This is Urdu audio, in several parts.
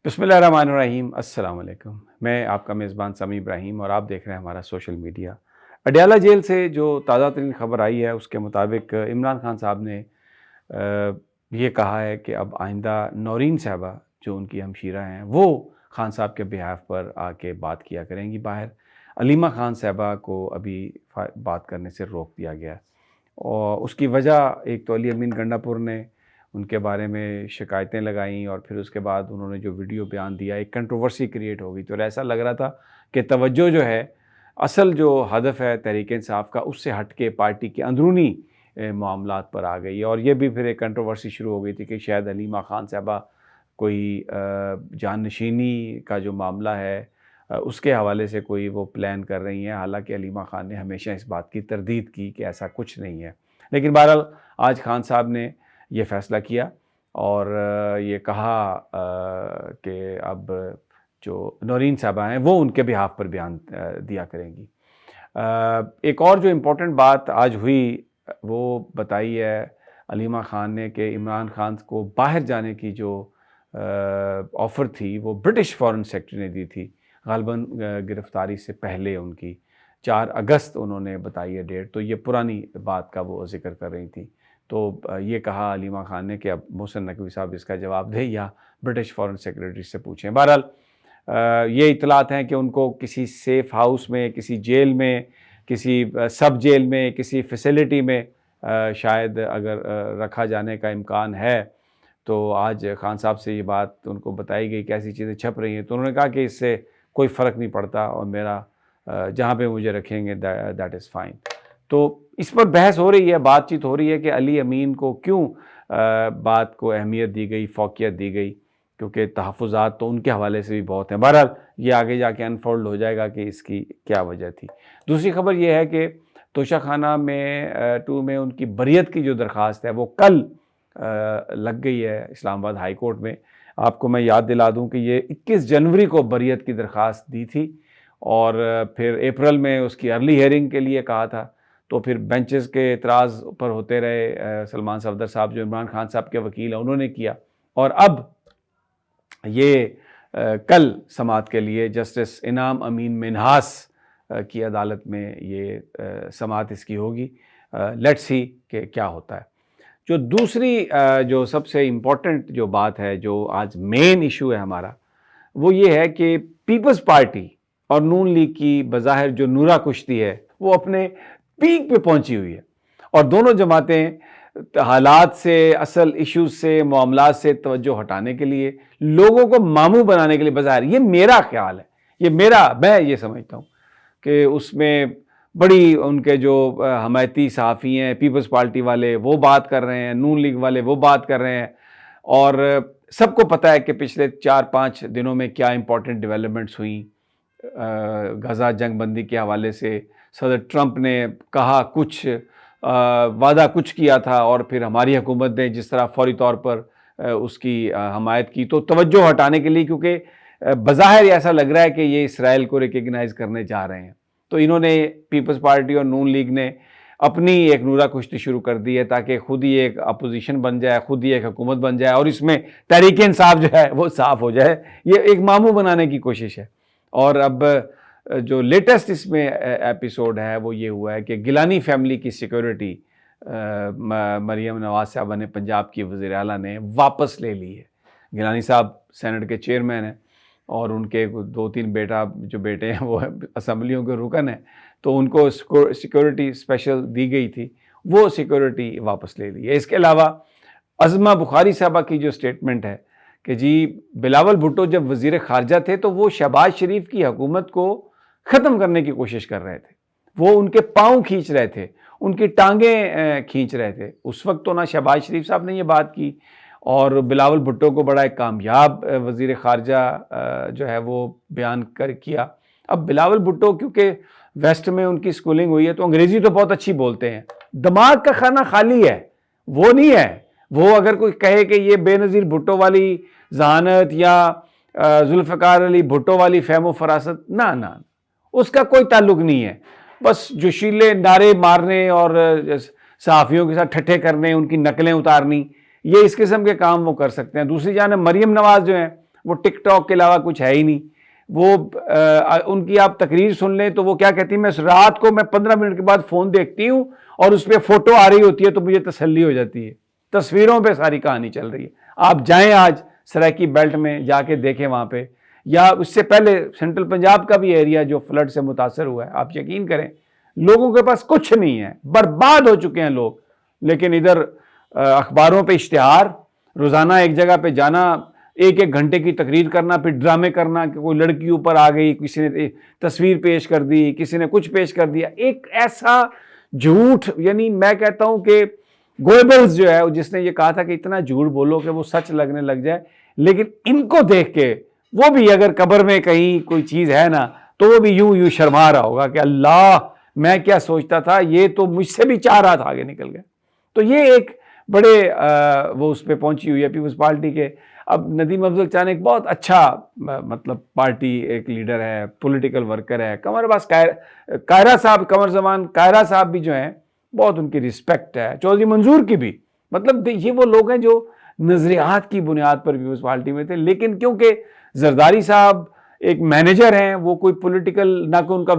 بسم اللہ الرحمن الرحیم۔ السلام علیکم۔ میں آپ کا میزبان سمیع ابراہیم اور آپ دیکھ رہے ہیں ہمارا سوشل میڈیا۔ اڈیالہ جیل سے جو تازہ ترین خبر آئی ہے اس کے مطابق عمران خان صاحب نے یہ کہا ہے کہ اب آئندہ نورین صاحبہ جو ان کی ہمشیرہ ہیں وہ خان صاحب کے بہاف پر آ کے بات کیا کریں گی باہر۔ علیمہ خان صاحبہ کو ابھی بات کرنے سے روک دیا گیا اور اس کی وجہ ایک تو علی امین گنڈا پور نے ان کے بارے میں شکایتیں لگائیں اور پھر اس کے بعد انہوں نے جو ویڈیو بیان دیا ایک کنٹروورسی کریٹ ہو گئی، تو ایسا لگ رہا تھا کہ توجہ جو ہے اصل جو ہدف ہے تحریک انصاف کا اس سے ہٹ کے پارٹی کے اندرونی معاملات پر آ گئی، اور یہ بھی پھر ایک کنٹروورسی شروع ہو گئی تھی کہ شاید علیمہ خان صاحبہ کوئی جان نشینی کا جو معاملہ ہے اس کے حوالے سے کوئی وہ پلان کر رہی ہیں، حالانکہ علیمہ خان نے ہمیشہ اس بات کی تردید کی کہ ایسا کچھ نہیں ہے۔ لیکن بہرحال آج خان صاحب نے یہ فیصلہ کیا اور یہ کہا کہ اب جو نورین صاحبہ ہیں وہ ان کے بہاف پر بیان دیا کریں گی۔ ایک اور جو امپورٹنٹ بات آج ہوئی وہ بتائی ہے علیمہ خان نے کہ عمران خان کو باہر جانے کی جو آفر تھی وہ برٹش فارن سیکرٹری نے دی تھی، غالباً گرفتاری سے پہلے ان کی 4 اگست انہوں نے بتائی ہے ڈیٹ، تو یہ پرانی بات کا وہ ذکر کر رہی تھی۔ تو یہ کہا علیمہ خان نے کہ اب محسن نقوی صاحب اس کا جواب دیں یا برٹش فارن سیکرٹری سے پوچھیں۔ بہرحال یہ اطلاعات ہیں کہ ان کو کسی سیف ہاؤس میں، کسی جیل میں، کسی سب جیل میں، کسی فیسلٹی میں شاید اگر رکھا جانے کا امکان ہے، تو آج خان صاحب سے یہ بات ان کو بتائی گئی کہ ایسی چیزیں چھپ رہی ہیں، تو انہوں نے کہا کہ اس سے کوئی فرق نہیں پڑتا اور میرا جہاں پہ مجھے رکھیں گے دیٹ از فائن۔ تو اس پر بحث ہو رہی ہے، بات چیت ہو رہی ہے کہ علی امین کو کیوں بات کو اہمیت دی گئی، فوقیت دی گئی، کیونکہ تحفظات تو ان کے حوالے سے بھی بہت ہیں۔ بہرحال یہ آگے جا کے انفولڈ ہو جائے گا کہ اس کی کیا وجہ تھی۔ دوسری خبر یہ ہے کہ توشہ خانہ میں 2 میں ان کی بریت کی جو درخواست ہے وہ کل لگ گئی ہے اسلام آباد ہائی کورٹ میں۔ آپ کو میں یاد دلا دوں کہ یہ 21 جنوری کو بریت کی درخواست دی تھی اور پھر اپریل میں اس کی ارلی ہیئرنگ کے لیے کہا تھا، تو پھر بینچز کے اعتراض پر ہوتے رہے۔ سلمان صفدر صاحب جو عمران خان صاحب کے وکیل ہیں انہوں نے کیا، اور اب یہ کل سماعت کے لیے جسٹس انعام امین منہاس کی عدالت میں یہ سماعت اس کی ہوگی۔ لیٹس سی کہ کیا ہوتا ہے۔ جو دوسری جو سب سے امپورٹنٹ جو بات ہے، جو آج مین ایشو ہے ہمارا، وہ یہ ہے کہ پیپلز پارٹی اور نون لیگ کی بظاہر جو نورا کشتی ہے وہ اپنے پیک پہ پہنچی ہوئی ہے، اور دونوں جماعتیں حالات سے، اصل ایشوز سے، معاملات سے توجہ ہٹانے کے لیے، لوگوں کو ماموں بنانے کے لیے بظاہر، یہ میرا خیال ہے، میں یہ سمجھتا ہوں کہ اس میں بڑی ان کے جو حمایتی صحافی ہیں پیپلز پارٹی والے وہ بات کر رہے ہیں، نون لیگ والے وہ بات کر رہے ہیں، اور سب کو پتہ ہے کہ پچھلے 4-5 دنوں میں کیا امپورٹنٹ ڈیولپمنٹس ہوئیں۔ غزہ جنگ بندی کے حوالے سے صدر ٹرمپ نے کہا کچھ، وعدہ کچھ کیا تھا، اور پھر ہماری حکومت نے جس طرح فوری طور پر اس کی حمایت کی، تو توجہ ہٹانے کے لیے، کیونکہ بظاہر ایسا لگ رہا ہے کہ یہ اسرائیل کو ریکگنائز کرنے جا رہے ہیں، تو انہوں نے پیپلز پارٹی اور نون لیگ نے اپنی ایک نورا کشتی شروع کر دی ہے تاکہ خود ہی ایک اپوزیشن بن جائے، خود ہی ایک حکومت بن جائے، اور اس میں تحریک انصاف جو ہے وہ صاف ہو جائے۔ یہ ایک ماموں بنانے کی کوشش ہے۔ اور اب جو لیٹسٹ اس میں ایپیسوڈ ہے وہ یہ ہوا ہے کہ گیلانی فیملی کی سیکیورٹی مریم نواز صاحبہ نے، پنجاب کی وزیر اعلیٰ نے واپس لے لی ہے۔ گیلانی صاحب سینٹ کے چیئرمین ہیں اور ان کے 2-3 بیٹے ہیں وہ اسمبلیوں کے رکن ہیں، تو ان کو سیکیورٹی اسپیشل دی گئی تھی، وہ سیکیورٹی واپس لے لی ہے۔ اس کے علاوہ عظمہ بخاری صاحبہ کی جو سٹیٹمنٹ ہے کہ جی بلاول بھٹو جب وزیر خارجہ تھے تو وہ شہباز شریف کی حکومت کو ختم کرنے کی کوشش کر رہے تھے، وہ ان کے پاؤں کھینچ رہے تھے، ان کی ٹانگیں کھینچ رہے تھے۔ اس وقت تو نہ شہباز شریف صاحب نے یہ بات کی، اور بلاول بھٹو کو بڑا ایک کامیاب وزیر خارجہ جو ہے وہ بیان کیا۔ اب بلاول بھٹو کیونکہ ویسٹ میں ان کی سکولنگ ہوئی ہے تو انگریزی تو بہت اچھی بولتے ہیں، دماغ کا کھانا خالی ہے، وہ نہیں ہے۔ وہ اگر کوئی کہے کہ یہ بے نظیر بھٹو والی ذہانت یا ذوالفقار علی بھٹو والی فہم و فراست، نہ اس کا کوئی تعلق نہیں ہے۔ بس جوشیلے نعرے مارنے اور صحافیوں کے ساتھ ٹھٹھے کرنے، ان کی نقلیں اتارنی، یہ اس قسم کے کام وہ کر سکتے ہیں۔ دوسری جانب مریم نواز جو ہیں وہ ٹک ٹاک کے علاوہ کچھ ہے ہی نہیں. وہ ان کی آپ تقریر سن لیں تو وہ کیا کہتی ہیں, میں رات کو میں 15 منٹ کے بعد فون دیکھتی ہوں اور اس پہ فوٹو آ رہی ہوتی ہے تو مجھے تسلی ہو جاتی ہے, تصویروں پہ ساری کہانی چل رہی ہے. آپ جائیں آج سرائکی بیلٹ میں جا کے دیکھیں وہاں پہ, یا اس سے پہلے سینٹرل پنجاب کا بھی ایریا جو فلڈ سے متاثر ہوا ہے, آپ یقین کریں لوگوں کے پاس کچھ نہیں ہے, برباد ہو چکے ہیں لوگ. لیکن ادھر اخباروں پہ اشتہار, روزانہ ایک جگہ پہ جانا, ایک ایک گھنٹے کی تقریر کرنا, پھر ڈرامے کرنا کہ کوئی لڑکی اوپر آ گئی, کسی نے تصویر پیش کر دی, کسی نے کچھ پیش کر دیا. ایک ایسا جھوٹ, یعنی میں کہتا ہوں کہ گوئبلز جو ہے جس نے یہ کہا تھا کہ اتنا جھوٹ بولو کہ وہ سچ لگنے لگ جائے, لیکن ان کو دیکھ کے وہ بھی اگر قبر میں کہیں کوئی چیز ہے نا تو وہ بھی یوں شرما رہا ہوگا کہ اللہ میں کیا سوچتا تھا, یہ تو مجھ سے بھی 4 ہاتھ آگے نکل گئے. تو یہ ایک بڑے وہ اس پہ پہنچی ہوئی ہے پیپلز پارٹی کے. اب ندیم افضل چاہنے ایک بہت اچھا مطلب پارٹی ایک لیڈر ہے, پولیٹیکل ورکر ہے. قمر عباس قاہرہ صاحب, قمر زمان قاہرہ صاحب بھی جو ہیں بہت ان کی رسپیکٹ ہے, چودھری منظور کی بھی. مطلب یہ وہ لوگ ہیں جو نظریات کی بنیاد پر پیپلز پارٹی میں تھے, لیکن کیونکہ زرداری صاحب ایک مینیجر ہیں, وہ کوئی پولیٹیکل نہ کہ ان کا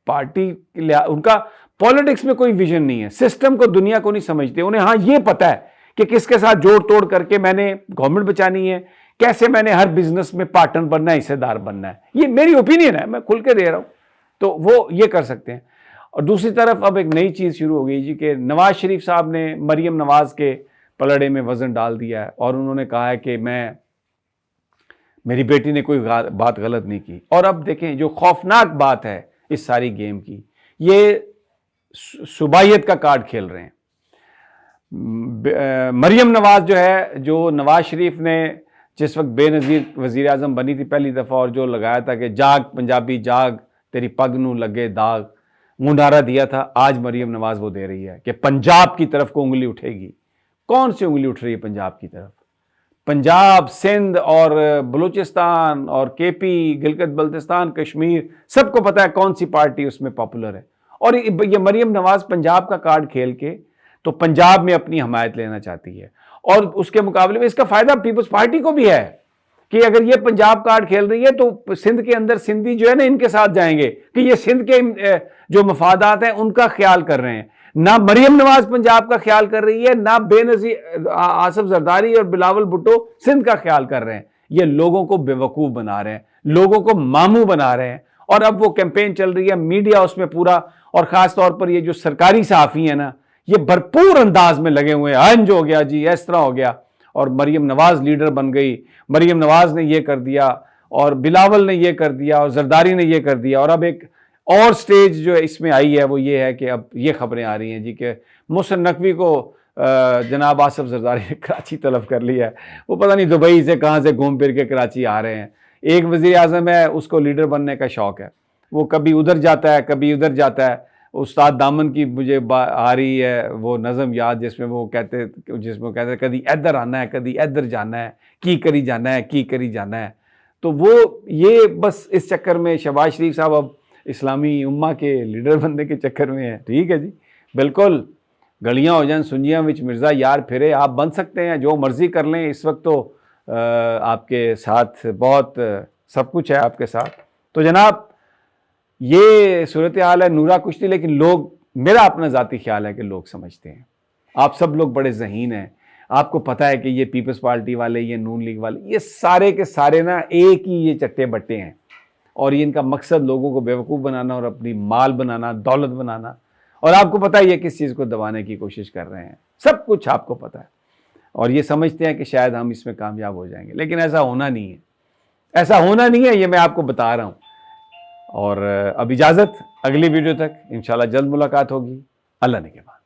پارٹی, ان کا پولیٹکس میں کوئی ویژن نہیں ہے, سسٹم کو دنیا کو نہیں سمجھتے. انہیں ہاں یہ پتا ہے کہ کس کے ساتھ جوڑ توڑ کر کے میں نے گورنمنٹ بچانی ہے, کیسے میں نے ہر بزنس میں پارٹنر بننا ہے, حصے دار بننا ہے. یہ میری اوپینین ہے, میں کھل کے دے رہا ہوں, تو وہ یہ کر سکتے ہیں. اور دوسری طرف اب ایک نئی چیز شروع ہو گئی جی کہ نواز شریف صاحب نے مریم نواز کے پلڑے میں وزن ڈال دیا ہے, اور انہوں نے کہا ہے کہ میری بیٹی نے کوئی بات غلط نہیں کی. اور اب دیکھیں جو خوفناک بات ہے اس ساری گیم کی, یہ صوبائیت کا کارڈ کھیل رہے ہیں. مریم نواز جو ہے, جو نواز شریف نے جس وقت بے نظیر وزیر اعظم بنی تھی پہلی دفعہ, اور جو لگایا تھا کہ جاگ پنجابی جاگ تیری پگ نو لگے داغ, وہ نعرہ دیا تھا, آج مریم نواز وہ دے رہی ہے کہ پنجاب کی طرف کو انگلی اٹھے گی. کون سی انگلی اٹھ رہی ہے پنجاب کی طرف؟ پنجاب, سندھ اور بلوچستان اور کے پی, گلگت بلتستان, کشمیر, سب کو پتا ہے کون سی پارٹی اس میں پاپولر ہے. اور یہ مریم نواز پنجاب کا کارڈ کھیل کے تو پنجاب میں اپنی حمایت لینا چاہتی ہے, اور اس کے مقابلے میں اس کا فائدہ پیپلز پارٹی کو بھی ہے کہ اگر یہ پنجاب کارڈ کھیل رہی ہے تو سندھ کے اندر سندھی جو ہے نا ان کے ساتھ جائیں گے کہ یہ سندھ کے جو مفادات ہیں ان کا خیال کر رہے ہیں. نہ مریم نواز پنجاب کا خیال کر رہی ہے, نہ بے نظیر آصف زرداری اور بلاول بھٹو سندھ کا خیال کر رہے ہیں. یہ لوگوں کو بیوقوف بنا رہے ہیں, لوگوں کو ماموں بنا رہے ہیں. اور اب وہ کیمپین چل رہی ہے, میڈیا اس میں پورا, اور خاص طور پر یہ جو سرکاری صحافی ہیں نا یہ بھرپور انداز میں لگے ہوئے ہیں, ہنج ہو گیا جی, اس طرح ہو گیا, اور مریم نواز لیڈر بن گئی, مریم نواز نے یہ کر دیا, اور بلاول نے یہ کر دیا, اور زرداری نے یہ کر دیا. اور اب ایک اور سٹیج جو اس میں آئی ہے وہ یہ ہے کہ اب یہ خبریں آ رہی ہیں جی کہ محسن نقوی کو جناب آصف زرداری نے کراچی طلب کر لیا ہے. وہ پتہ نہیں دبئی سے کہاں سے گھوم پھر کے کراچی آ رہے ہیں. ایک وزیر اعظم ہے, اس کو لیڈر بننے کا شوق ہے, وہ کبھی ادھر جاتا ہے کبھی ادھر جاتا ہے. استاد دامن کی مجھے آ رہی ہے وہ نظم یاد جس میں وہ کہتے کدی ادھر آنا ہے کدی ادھر جانا ہے, کی کری جانا ہے کی کری جانا ہے. تو وہ یہ بس اس چکر میں شہباز شریف صاحب اب اسلامی امہ کے لیڈر بننے کے چکر میں ہیں. ٹھیک ہے جی, بالکل, گلیاں ہو جائیں سنجیاں وچ مرزا یار پھرے, آپ بن سکتے ہیں, جو مرضی کر لیں. اس وقت تو آپ کے ساتھ بہت سب کچھ ہے آپ کے ساتھ. تو جناب یہ صورتحال ہے نورا کشتی, لیکن لوگ, میرا اپنا ذاتی خیال ہے کہ لوگ سمجھتے ہیں. آپ سب لوگ بڑے ذہین ہیں, آپ کو پتہ ہے کہ یہ پیپلز پارٹی والے, یہ نون لیگ والے, یہ سارے کے سارے نا ایک ہی یہ چٹے بٹے ہیں, اور یہ ان کا مقصد لوگوں کو بیوقوف بنانا اور اپنی مال بنانا, دولت بنانا. اور آپ کو پتہ ہے یہ کس چیز کو دبانے کی کوشش کر رہے ہیں, سب کچھ آپ کو پتہ ہے, اور یہ سمجھتے ہیں کہ شاید ہم اس میں کامیاب ہو جائیں گے, لیکن ایسا ہونا نہیں ہے, ایسا ہونا نہیں ہے, یہ میں آپ کو بتا رہا ہوں. اور اب اجازت, اگلی ویڈیو تک انشاءاللہ جلد ملاقات ہوگی. اللہ نے کے بعد.